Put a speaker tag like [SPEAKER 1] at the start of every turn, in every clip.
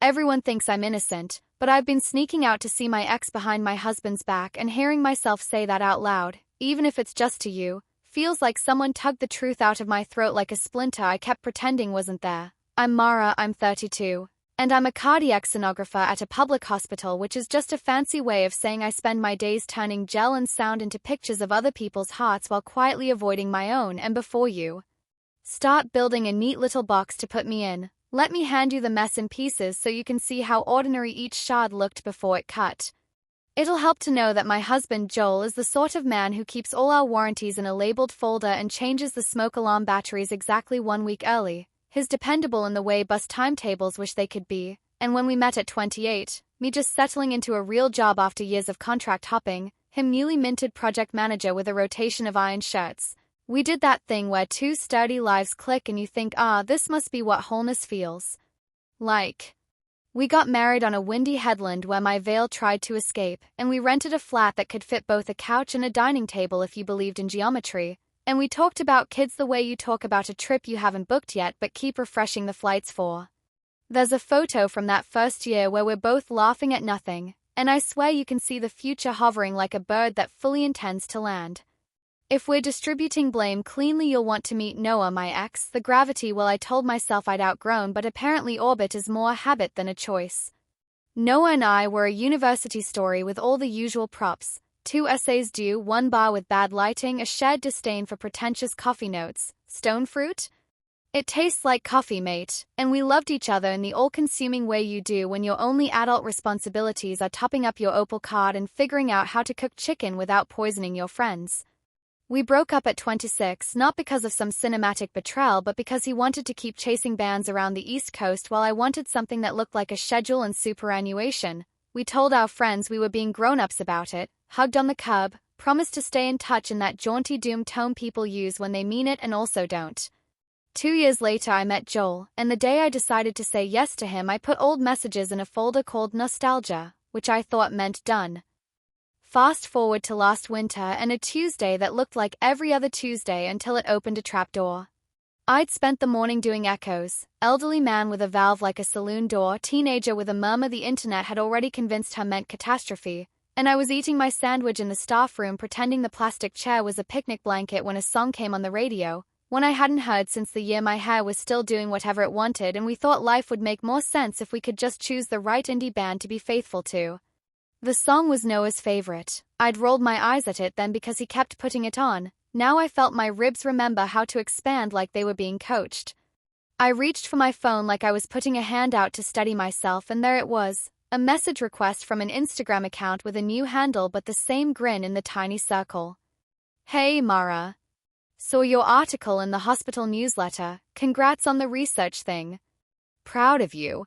[SPEAKER 1] Everyone thinks I'm innocent, but I've been sneaking out to see my ex behind my husband's back, and hearing myself say that out loud, even if it's just to you, feels like someone tugged the truth out of my throat like a splinter I kept pretending wasn't there. I'm Mara, I'm 32. And I'm a cardiac sonographer at a public hospital, which is just a fancy way of saying I spend my days turning gel and sound into pictures of other people's hearts while quietly avoiding my own. And before you start building a neat little box to put me in, let me hand you the mess in pieces so you can see how ordinary each shard looked before it cut. It'll help to know that my husband Joel is the sort of man who keeps all our warranties in a labeled folder and changes the smoke alarm batteries exactly 1 week early. His dependable in the way bus timetables wish they could be, and when we met at 28, me just settling into a real job after years of contract hopping, him newly minted project manager with a rotation of iron shirts. We did that thing where two sturdy lives click and you think, this must be what wholeness feels like. We got married on a windy headland where my veil tried to escape, and we rented a flat that could fit both a couch and a dining table if you believed in geometry. And we talked about kids the way you talk about a trip you haven't booked yet but keep refreshing the flights for. There's a photo from that first year where we're both laughing at nothing, and I swear you can see the future hovering like a bird that fully intends to land. If we're distributing blame cleanly, you'll want to meet Noah, my ex. The gravity, well, I told myself I'd outgrown, but apparently orbit is more a habit than a choice. Noah and I were a university story with all the usual props. 2 essays due, 1 bar with bad lighting, a shared disdain for pretentious coffee notes. Stone fruit? It tastes like coffee, mate, and we loved each other in the all-consuming way you do when your only adult responsibilities are topping up your Opal card and figuring out how to cook chicken without poisoning your friends. We broke up at 26, not because of some cinematic betrayal but because he wanted to keep chasing bands around the East Coast while I wanted something that looked like a schedule and superannuation. We told our friends we were being grown-ups about it, hugged on the curb, promised to stay in touch in that jaunty doom tone people use when they mean it and also don't. 2 years later I met Joel, and the day I decided to say yes to him I put old messages in a folder called Nostalgia, which I thought meant done. Fast forward to last winter and a Tuesday that looked like every other Tuesday until it opened a trapdoor. I'd spent the morning doing echoes, elderly man with a valve like a saloon door, teenager with a murmur the internet had already convinced her meant catastrophe, and I was eating my sandwich in the staff room pretending the plastic chair was a picnic blanket when a song came on the radio, one I hadn't heard since the year my hair was still doing whatever it wanted, and we thought life would make more sense if we could just choose the right indie band to be faithful to. The song was Noah's favorite. I'd rolled my eyes at it then because he kept putting it on. Now I felt my ribs remember how to expand like they were being coached. I reached for my phone like I was putting a hand out to steady myself, and there it was, a message request from an Instagram account with a new handle but the same grin in the tiny circle. Hey Mara. Saw your article in the hospital newsletter. Congrats on the research thing. Proud of you.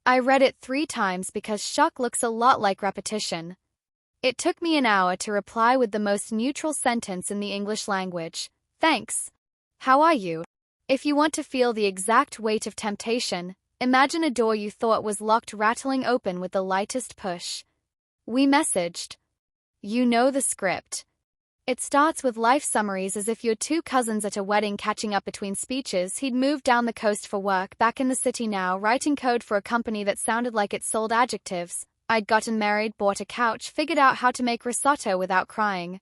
[SPEAKER 1] I read it 3 times because shock looks a lot like repetition. It took me an hour to reply with the most neutral sentence in the English language. Thanks. How are you? If you want to feel the exact weight of temptation, imagine a door you thought was locked rattling open with the lightest push. We messaged. You know the script. It starts with life summaries as if you're 2 cousins at a wedding catching up between speeches. He'd moved down the coast for work, back in the city now, writing code for a company that sounded like it sold adjectives. I'd gotten married, bought a couch, figured out how to make risotto without crying.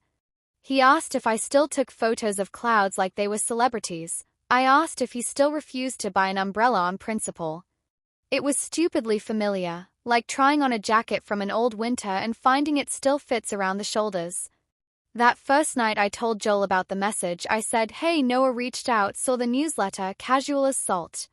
[SPEAKER 1] He asked if I still took photos of clouds like they were celebrities. I asked if he still refused to buy an umbrella on principle. It was stupidly familiar, like trying on a jacket from an old winter and finding it still fits around the shoulders. That first night I told Joel about the message. I said, hey, Noah reached out, saw the newsletter, casual as salt.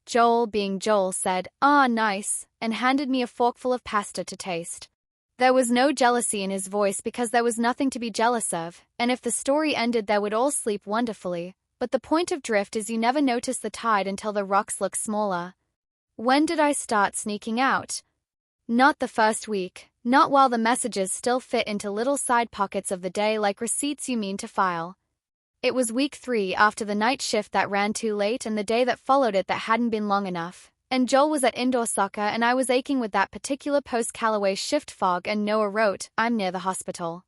[SPEAKER 1] Joel, being Joel, said, nice, and handed me a forkful of pasta to taste. There was no jealousy in his voice because there was nothing to be jealous of, and if the story ended they would all sleep wonderfully, but the point of drift is you never notice the tide until the rocks look smaller. When did I start sneaking out? Not the first week, not while the messages still fit into little side pockets of the day like receipts you mean to file. It was week 3 after the night shift that ran too late and the day that followed it that hadn't been long enough, and Joel was at indoor soccer and I was aching with that particular post-Callaway shift fog, and Noah wrote, I'm near the hospital.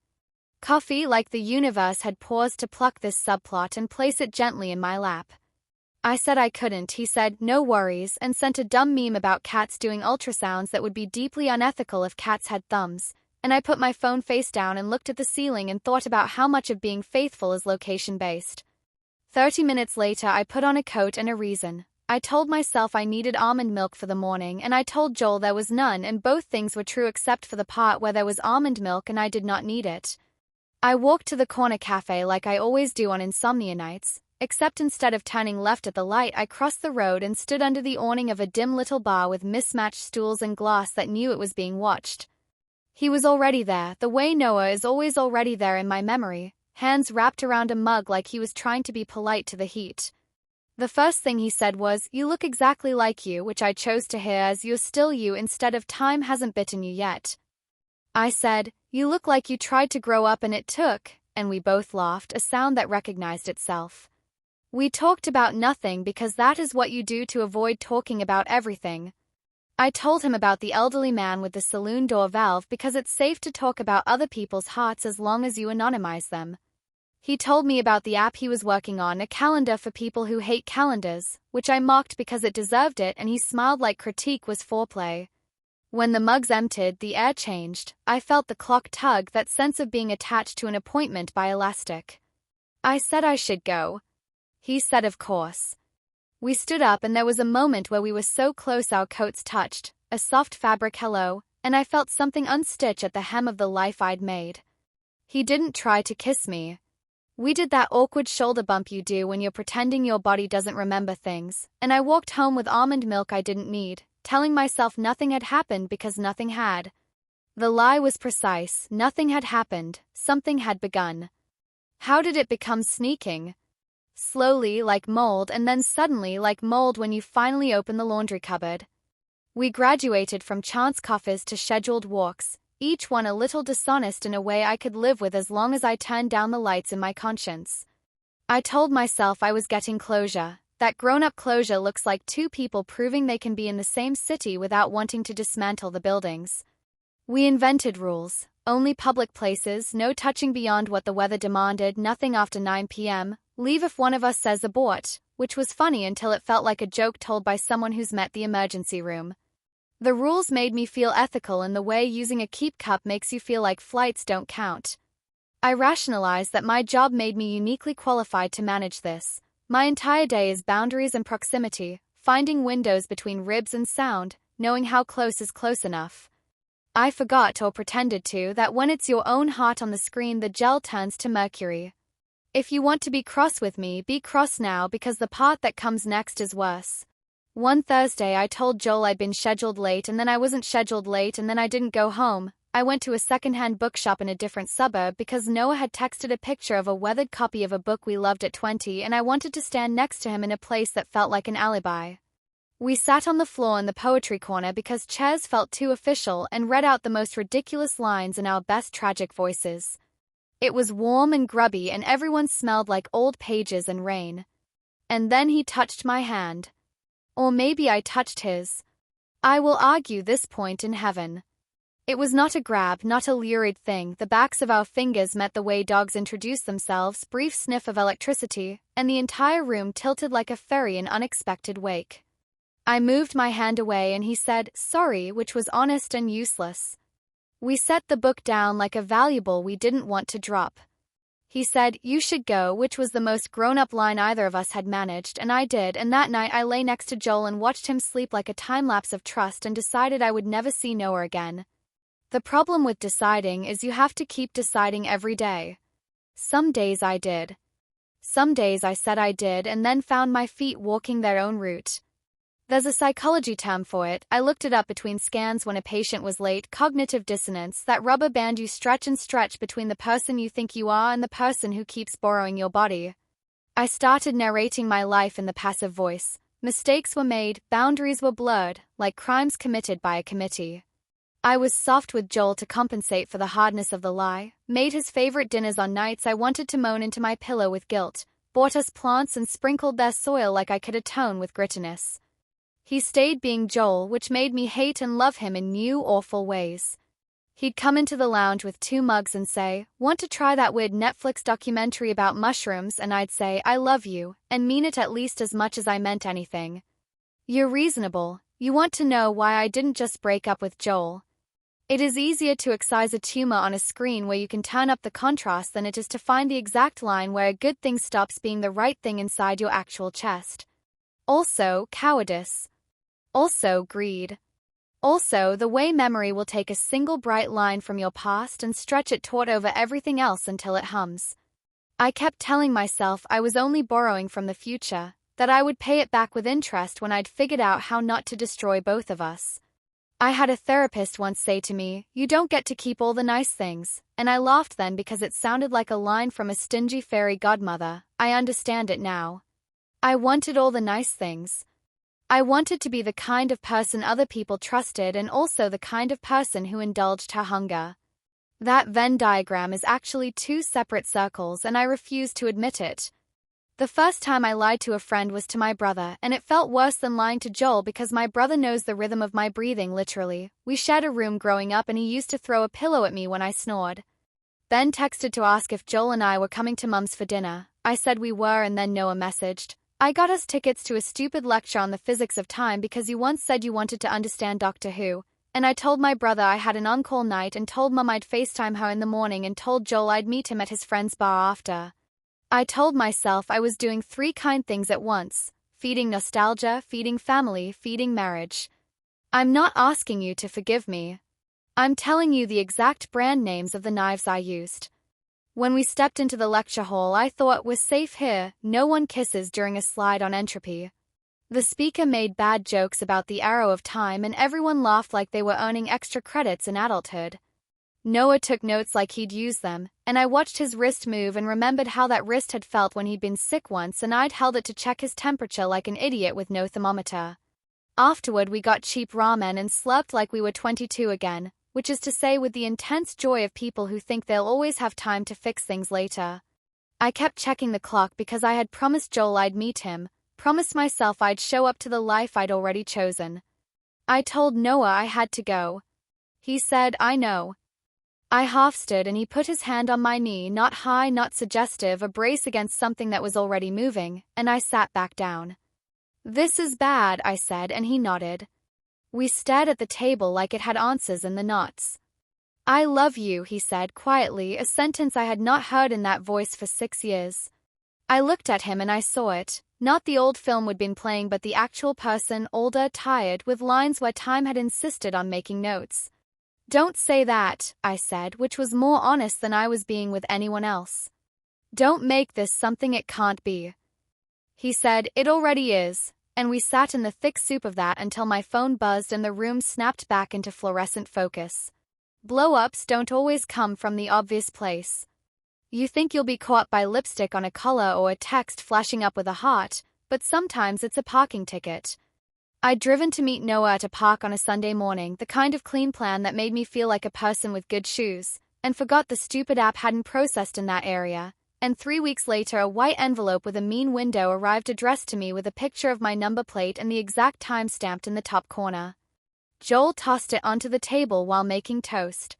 [SPEAKER 1] Coffee, like the universe had paused to pluck this subplot and place it gently in my lap. I said I couldn't. He said, no worries, and sent a dumb meme about cats doing ultrasounds that would be deeply unethical if cats had thumbs. And I put my phone face down and looked at the ceiling and thought about how much of being faithful is location-based. 30 minutes later, I put on a coat and a reason. I told myself I needed almond milk for the morning, and I told Joel there was none, and both things were true except for the part where there was almond milk and I did not need it. I walked to the corner cafe like I always do on insomnia nights, except instead of turning left at the light, I crossed the road and stood under the awning of a dim little bar with mismatched stools and glass that knew it was being watched. He was already there, the way Noah is always already there in my memory, hands wrapped around a mug like he was trying to be polite to the heat. The first thing he said was, "You look exactly like you," which I chose to hear as "you're still you" instead of "time hasn't bitten you yet." I said, "You look like you tried to grow up and it took," and we both laughed, a sound that recognized itself. We talked about nothing because that is what you do to avoid talking about everything. I told him about the elderly man with the saloon door valve because it's safe to talk about other people's hearts as long as you anonymize them. He told me about the app he was working on, a calendar for people who hate calendars, which I mocked because it deserved it, and he smiled like critique was foreplay. When the mugs emptied, the air changed. I felt the clock tug, that sense of being attached to an appointment by elastic. I said I should go. He said of course. We stood up and there was a moment where we were so close our coats touched, a soft fabric hello, and I felt something unstitch at the hem of the life I'd made. He didn't try to kiss me. We did that awkward shoulder bump you do when you're pretending your body doesn't remember things, and I walked home with almond milk I didn't need, telling myself nothing had happened because nothing had. The lie was precise, nothing had happened, something had begun. How did it become sneaking? Slowly, like mold, and then suddenly like mold when you finally open the laundry cupboard. We graduated from chance coffers to scheduled walks, each one a little dishonest in a way I could live with as long as I turned down the lights in my conscience. I told myself I was getting closure, that grown-up closure looks like two people proving they can be in the same city without wanting to dismantle the buildings. We invented rules, only public places, no touching beyond what the weather demanded, nothing after 9 p.m., leave if one of us says abort, which was funny until it felt like a joke told by someone who's met the emergency room. The rules made me feel ethical in the way using a keep cup makes you feel like flights don't count. I rationalized that my job made me uniquely qualified to manage this. My entire day is boundaries and proximity, finding windows between ribs and sound, knowing how close is close enough. I forgot or pretended to that when it's your own heart on the screen the gel turns to mercury. If you want to be cross with me, be cross now because the part that comes next is worse. One Thursday I told Joel I'd been scheduled late and then I wasn't scheduled late and then I didn't go home. I went to a secondhand bookshop in a different suburb because Noah had texted a picture of a weathered copy of a book we loved at 20 and I wanted to stand next to him in a place that felt like an alibi. We sat on the floor in the poetry corner because chairs felt too official and read out the most ridiculous lines in our best tragic voices. It was warm and grubby and everyone smelled like old pages and rain. And then he touched my hand. Or maybe I touched his. I will argue this point in heaven. It was not a grab, not a lurid thing. The backs of our fingers met the way dogs introduce themselves, brief sniff of electricity, and the entire room tilted like a ferry in unexpected wake. I moved my hand away and he said, sorry, which was honest and useless. We set the book down like a valuable we didn't want to drop. He said, you should go, which was the most grown-up line either of us had managed, and I did, and that night I lay next to Joel and watched him sleep like a time-lapse of trust and decided I would never see Noah again. The problem with deciding is you have to keep deciding every day. Some days I did. Some days I said I did and then found my feet walking their own route. There's a psychology term for it. I looked it up between scans when a patient was late. Cognitive dissonance, that rubber band you stretch and stretch between the person you think you are and the person who keeps borrowing your body. I started narrating my life in the passive voice. Mistakes were made, boundaries were blurred, like crimes committed by a committee. I was soft with Joel to compensate for the hardness of the lie, made his favorite dinners on nights I wanted to moan into my pillow with guilt, bought us plants and sprinkled their soil like I could atone with grittiness. He stayed being Joel, which made me hate and love him in new, awful ways. He'd come into the lounge with 2 mugs and say, "Want to try that weird Netflix documentary about mushrooms?" And I'd say, "I love you," and mean it at least as much as I meant anything. "You're reasonable. You want to know why I didn't just break up with Joel." It is easier to excise a tumor on a screen where you can turn up the contrast than it is to find the exact line where a good thing stops being the right thing inside your actual chest. Also, cowardice. Also, greed. Also, the way memory will take a single bright line from your past and stretch it taut over everything else until it hums. I kept telling myself I was only borrowing from the future, that I would pay it back with interest when I'd figured out how not to destroy both of us. I had a therapist once say to me, "You don't get to keep all the nice things," and I laughed then because it sounded like a line from a stingy fairy godmother. I understand it now. I wanted all the nice things. I wanted to be the kind of person other people trusted and also the kind of person who indulged her hunger. That Venn diagram is actually 2 separate circles and I refuse to admit it. The first time I lied to a friend was to my brother, and it felt worse than lying to Joel because my brother knows the rhythm of my breathing literally. We shared a room growing up and he used to throw a pillow at me when I snored. Ben texted to ask if Joel and I were coming to Mum's for dinner. I said we were and then Noah messaged, "I got us tickets to a stupid lecture on the physics of time because you once said you wanted to understand Doctor Who." And I told my brother I had an on-call night and told Mum I'd FaceTime her in the morning and told Joel I'd meet him at his friend's bar after. I told myself I was doing 3 kind things at once: feeding nostalgia, feeding family, feeding marriage. I'm not asking you to forgive me. I'm telling you the exact brand names of the knives I used. When we stepped into the lecture hall, I thought, "We're safe here, no one kisses during a slide on entropy." The speaker made bad jokes about the arrow of time and everyone laughed like they were earning extra credits in adulthood. Noah took notes like he'd use them, and I watched his wrist move and remembered how that wrist had felt when he'd been sick once and I'd held it to check his temperature like an idiot with no thermometer. Afterward we got cheap ramen and slurped like we were 22 again, which is to say with the intense joy of people who think they'll always have time to fix things later. I kept checking the clock because I had promised Joel I'd meet him, promised myself I'd show up to the life I'd already chosen. I told Noah I had to go. He said, "I know." I half stood and he put his hand on my knee, not high, not suggestive, a brace against something that was already moving, and I sat back down. "This is bad," I said, and he nodded. We stared at the table like it had answers in the knots. "I love you," he said quietly, a sentence I had not heard in that voice for 6 years. I looked at him and I saw it, not the old film we'd been playing but the actual person, older, tired, with lines where time had insisted on making notes. "Don't say that," I said, which was more honest than I was being with anyone else. "Don't make this something it can't be." He said, "It already is," and we sat in the thick soup of that until my phone buzzed and the room snapped back into fluorescent focus. Blow-ups don't always come from the obvious place. You think you'll be caught by lipstick on a collar or a text flashing up with a heart, but sometimes it's a parking ticket. I'd driven to meet Noah at a park on a Sunday morning, the kind of clean plan that made me feel like a person with good shoes, and forgot the stupid app hadn't processed in that area. And 3 weeks later a white envelope with a mean window arrived addressed to me with a picture of my number plate and the exact time stamped in the top corner. Joel tossed it onto the table while making toast.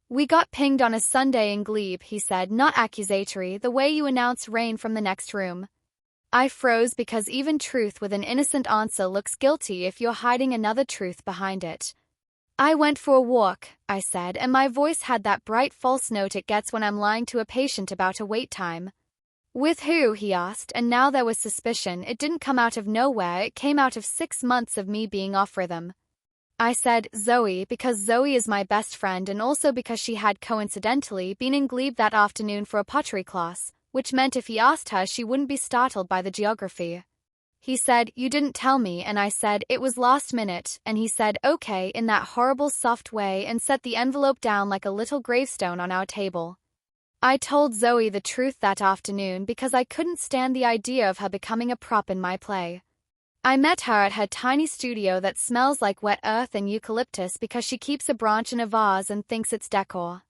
[SPEAKER 1] "We got pinged on a Sunday in Glebe," he said, not accusatory, the way you announce rain from the next room. I froze because even truth with an innocent answer looks guilty if you're hiding another truth behind it. "I went for a walk," I said, and my voice had that bright false note it gets when I'm lying to a patient about a wait time. "With who?" he asked, and now there was suspicion. It didn't come out of nowhere, it came out of 6 months of me being off rhythm. I said, "Zoe," because Zoe is my best friend and also because she had coincidentally been in Glebe that afternoon for a pottery class, which meant if he asked her she wouldn't be startled by the geography. He said, "You didn't tell me," and I said, "It was last minute," and he said, "Okay," in that horrible soft way and set the envelope down like a little gravestone on our table. I told Zoe the truth that afternoon because I couldn't stand the idea of her becoming a prop in my play. I met her at her tiny studio that smells like wet earth and eucalyptus because she keeps a branch in a vase and thinks it's decor.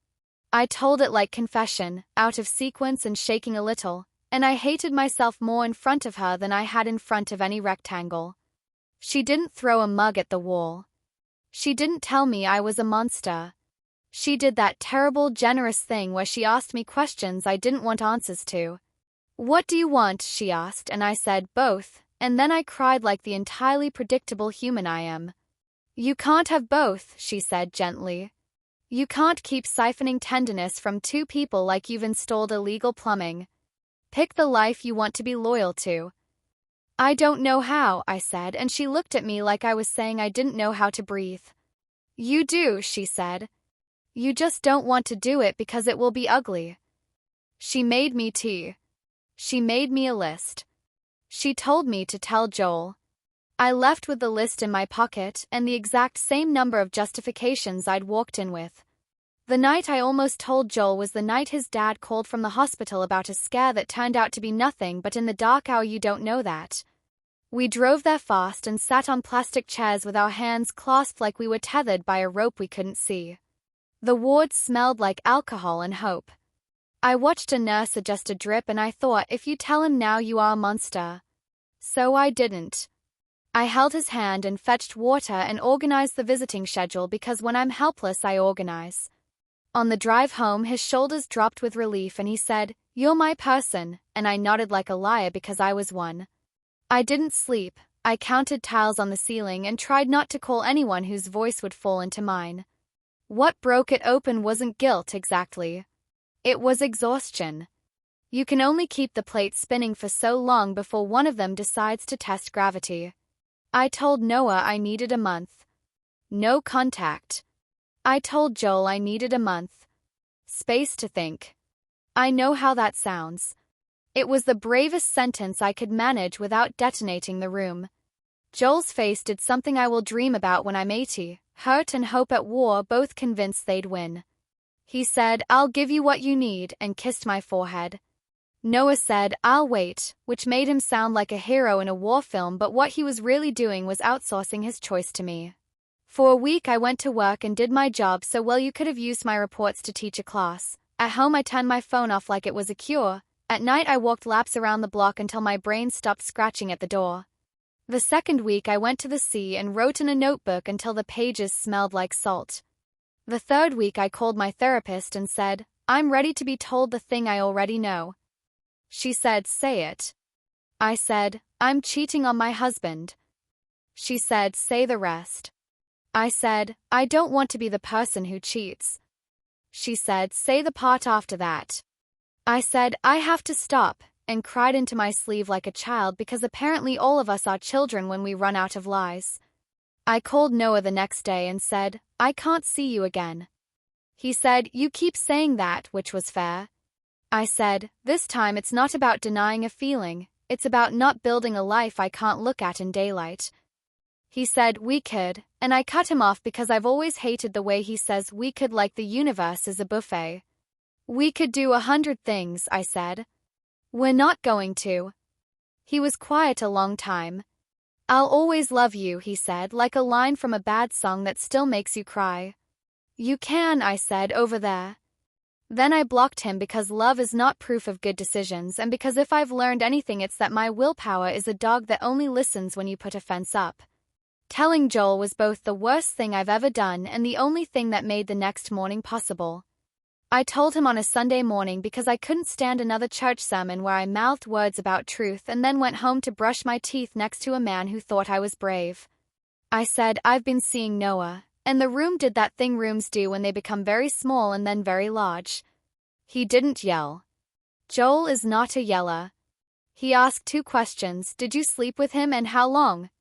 [SPEAKER 1] I told it like confession, out of sequence and shaking a little, and I hated myself more in front of her than I had in front of any rectangle. She didn't throw a mug at the wall. She didn't tell me I was a monster. She did that terrible, generous thing where she asked me questions I didn't want answers to. "What do you want?" she asked, and I said, "Both," and then I cried like the entirely predictable human I am. "You can't have both," she said gently. "You can't keep siphoning tenderness from two people like you've installed illegal plumbing. Pick the life you want to be loyal to." "I don't know how," I said, and she looked at me like I was saying I didn't know how to breathe. "You do," she said. "You just don't want to do it because it will be ugly." She made me tea. She made me a list. She told me to tell Joel. I left with the list in my pocket and the exact same number of justifications I'd walked in with. The night I almost told Joel was the night his dad called from the hospital about a scare that turned out to be nothing, but in the dark hour you don't know that. We drove there fast and sat on plastic chairs with our hands clasped like we were tethered by a rope we couldn't see. The ward smelled like alcohol and hope. I watched a nurse adjust a drip and I thought, if you tell him now you are a monster. So I didn't. I held his hand and fetched water and organized the visiting schedule because when I'm helpless I organize. On the drive home his shoulders dropped with relief and he said, "You're my person," and I nodded like a liar because I was one. I didn't sleep. I counted tiles on the ceiling and tried not to call anyone whose voice would fall into mine. What broke it open wasn't guilt exactly. It was exhaustion. You can only keep the plate spinning for so long before one of them decides to test gravity. I told Noah I needed a month. No contact. I told Joel I needed a month. Space to think. I know how that sounds. It was the bravest sentence I could manage without detonating the room. Joel's face did something I will dream about when I'm 80, hurt and hope at war, both convinced they'd win. He said, "I'll give you what you need," and kissed my forehead. Noah said, "I'll wait," which made him sound like a hero in a war film, but what he was really doing was outsourcing his choice to me. For a week I went to work and did my job so well you could have used my reports to teach a class. At home I turned my phone off like it was a cure. At night I walked laps around the block until my brain stopped scratching at the door. The second week I went to the sea and wrote in a notebook until the pages smelled like salt. The third week I called my therapist and said, "I'm ready to be told the thing I already know." She said, "Say it." I said, "I'm cheating on my husband." She said, "Say the rest." I said, "I don't want to be the person who cheats." She said, "Say the part after that." I said, "I have to stop," and cried into my sleeve like a child because apparently all of us are children when we run out of lies. I called Noah the next day and said, "I can't see you again." He said, "You keep saying that," which was fair. I said, "This time it's not about denying a feeling, it's about not building a life I can't look at in daylight." He said, "We could," and I cut him off because I've always hated the way he says we could like the universe is a buffet. "We could do 100 things," I said. "We're not going to." He was quiet a long time. "I'll always love you," he said, like a line from a bad song that still makes you cry. "You can," I said, "over there." Then I blocked him because love is not proof of good decisions, and because if I've learned anything it's that my willpower is a dog that only listens when you put a fence up. Telling Joel was both the worst thing I've ever done and the only thing that made the next morning possible. I told him on a Sunday morning because I couldn't stand another church sermon where I mouthed words about truth and then went home to brush my teeth next to a man who thought I was brave. I said, "I've been seeing Noah," and the room did that thing rooms do when they become very small and then very large. He didn't yell. Joel is not a yeller. He asked 2 questions, "Did you sleep with him and how long?"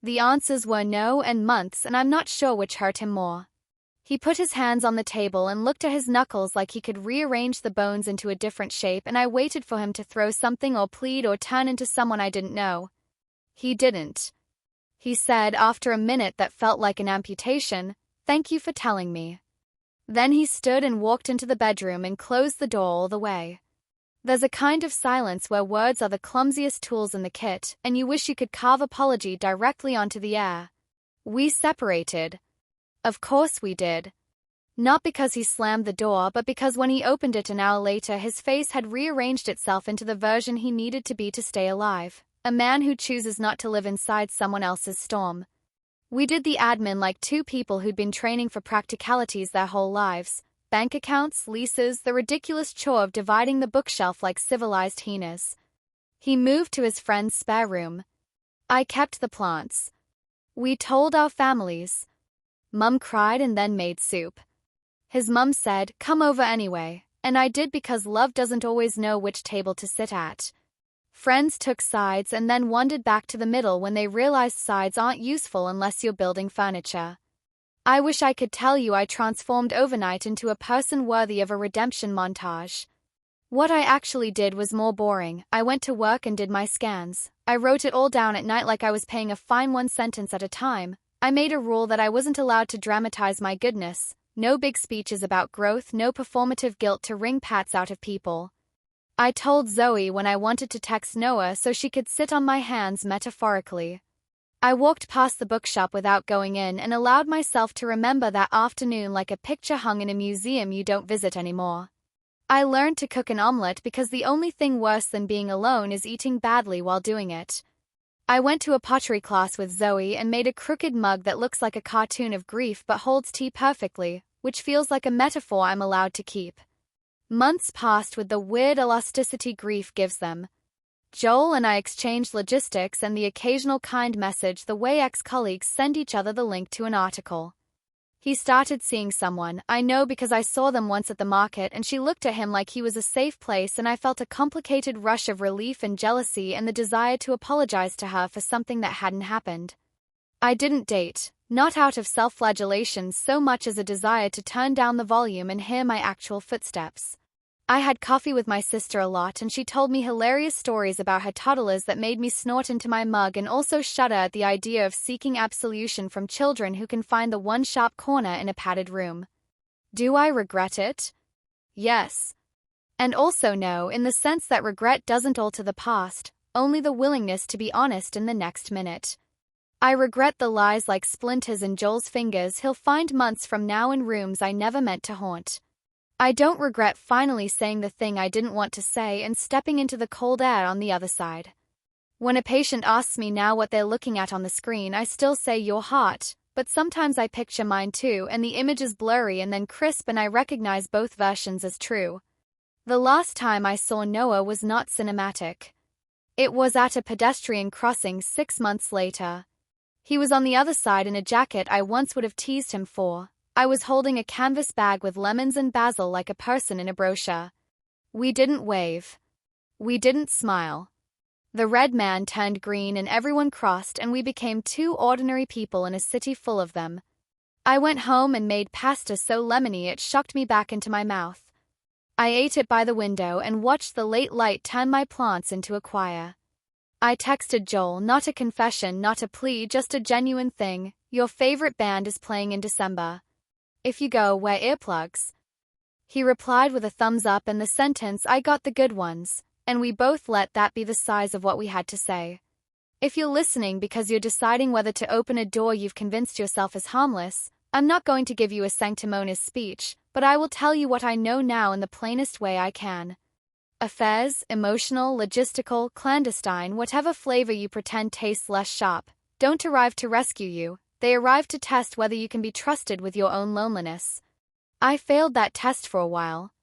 [SPEAKER 1] The answers were no and months, and I'm not sure which hurt him more. He put his hands on the table and looked at his knuckles like he could rearrange the bones into a different shape, and I waited for him to throw something or plead or turn into someone I didn't know. He didn't. He said, after a minute that felt like an amputation, "Thank you for telling me." Then he stood and walked into the bedroom and closed the door all the way. There's a kind of silence where words are the clumsiest tools in the kit, and you wish you could carve apology directly onto the air. We separated. Of course we did. Not because he slammed the door, but because when he opened it an hour later his face had rearranged itself into the version he needed to be to stay alive. A man who chooses not to live inside someone else's storm. We did the admin like two people who'd been training for practicalities their whole lives. Bank accounts, leases, the ridiculous chore of dividing the bookshelf like civilized hyenas. He moved to his friend's spare room. I kept the plants. We told our families. Mum cried and then made soup. His mum said, "Come over anyway," and I did because love doesn't always know which table to sit at. Friends took sides and then wandered back to the middle when they realized sides aren't useful unless you're building furniture. I wish I could tell you I transformed overnight into a person worthy of a redemption montage. What I actually did was more boring. I went to work and did my scans. I wrote it all down at night like I was paying a fine, one sentence at a time. I made a rule that I wasn't allowed to dramatize my goodness. No big speeches about growth, no performative guilt to wring pats out of people. I told Zoe when I wanted to text Noah so she could sit on my hands metaphorically. I walked past the bookshop without going in and allowed myself to remember that afternoon like a picture hung in a museum you don't visit anymore. I learned to cook an omelette because the only thing worse than being alone is eating badly while doing it. I went to a pottery class with Zoe and made a crooked mug that looks like a cartoon of grief but holds tea perfectly, which feels like a metaphor I'm allowed to keep. Months passed with the weird elasticity grief gives them. Joel and I exchanged logistics and the occasional kind message the way ex-colleagues send each other the link to an article. He started seeing someone, I know because I saw them once at the market and she looked at him like he was a safe place and I felt a complicated rush of relief and jealousy and the desire to apologize to her for something that hadn't happened. I didn't date, not out of self-flagellation so much as a desire to turn down the volume and hear my actual footsteps. I had coffee with my sister a lot and she told me hilarious stories about her toddlers that made me snort into my mug and also shudder at the idea of seeking absolution from children who can find the one sharp corner in a padded room. Do I regret it? Yes. And also no, in the sense that regret doesn't alter the past, only the willingness to be honest in the next minute. I regret the lies like splinters in Joel's fingers he'll find months from now in rooms I never meant to haunt. I don't regret finally saying the thing I didn't want to say and stepping into the cold air on the other side. When a patient asks me now what they're looking at on the screen, I still say your heart, but sometimes I picture mine too and the image is blurry and then crisp and I recognize both versions as true. The last time I saw Noah was not cinematic. It was at a pedestrian crossing 6 months later. He was on the other side in a jacket I once would have teased him for. I was holding a canvas bag with lemons and basil like a person in a brochure. We didn't wave. We didn't smile. The red man turned green and everyone crossed and we became two ordinary people in a city full of them. I went home and made pasta so lemony it shocked me back into my mouth. I ate it by the window and watched the late light turn my plants into a choir. I texted Joel, not a confession, not a plea, just a genuine thing. Your favorite band is playing in December. If you go, wear earplugs. He replied with a thumbs up and the sentence, I got the good ones, and we both let that be the size of what we had to say. If you're listening because you're deciding whether to open a door you've convinced yourself is harmless, I'm not going to give you a sanctimonious speech, but I will tell you what I know now in the plainest way I can. Affairs, emotional, logistical, clandestine, whatever flavor you pretend tastes less sharp, don't arrive to rescue you. They arrive to test whether you can be trusted with your own loneliness. I failed that test for a while.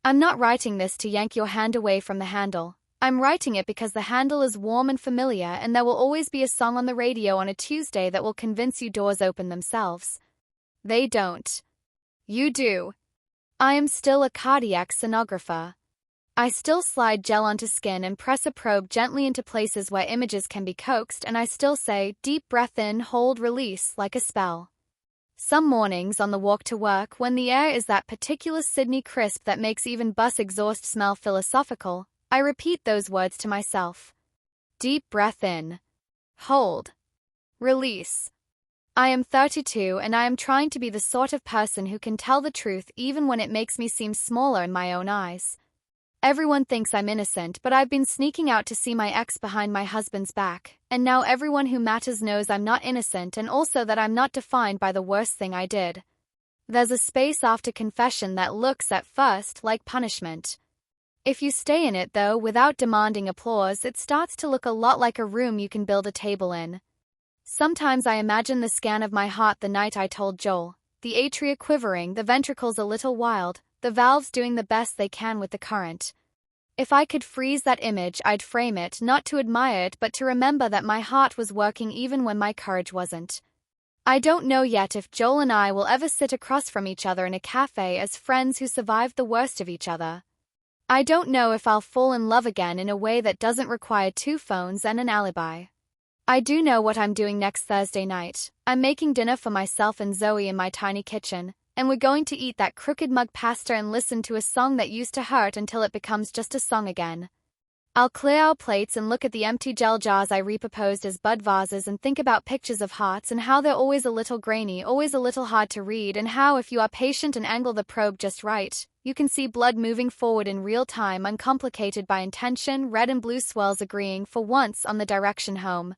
[SPEAKER 1] I'm not writing this to yank your hand away from the handle. I'm writing it because the handle is warm and familiar and there will always be a song on the radio on a Tuesday that will convince you doors open themselves. They don't. You do. I am still a cardiac sonographer. I still slide gel onto skin and press a probe gently into places where images can be coaxed and I still say, deep breath in, hold, release, like a spell. Some mornings on the walk to work, when the air is that particular Sydney crisp that makes even bus exhaust smell philosophical, I repeat those words to myself. Deep breath in. Hold. Release. I am 32 and I am trying to be the sort of person who can tell the truth even when it makes me seem smaller in my own eyes. Everyone thinks I'm innocent, but I've been sneaking out to see my ex behind my husband's back, and now everyone who matters knows I'm not innocent and also that I'm not defined by the worst thing I did. There's a space after confession that looks, at first, like punishment. If you stay in it, though, without demanding applause, it starts to look a lot like a room you can build a table in. Sometimes I imagine the scan of my heart the night I told Joel, the atria quivering, the ventricles a little wild, the valves doing the best they can with the current. If I could freeze that image, I'd frame it, not to admire it but to remember that my heart was working even when my courage wasn't. I don't know yet if Joel and I will ever sit across from each other in a cafe as friends who survived the worst of each other. I don't know if I'll fall in love again in a way that doesn't require 2 phones and an alibi. I do know what I'm doing next Thursday night. I'm making dinner for myself and Zoe in my tiny kitchen, and we're going to eat that crooked mug pasta and listen to a song that used to hurt until it becomes just a song again. I'll clear our plates and look at the empty gel jars I repurposed as bud vases and think about pictures of hearts and how they're always a little grainy, always a little hard to read, and how if you are patient and angle the probe just right, you can see blood moving forward in real time, uncomplicated by intention, red and blue swirls agreeing for once on the direction home.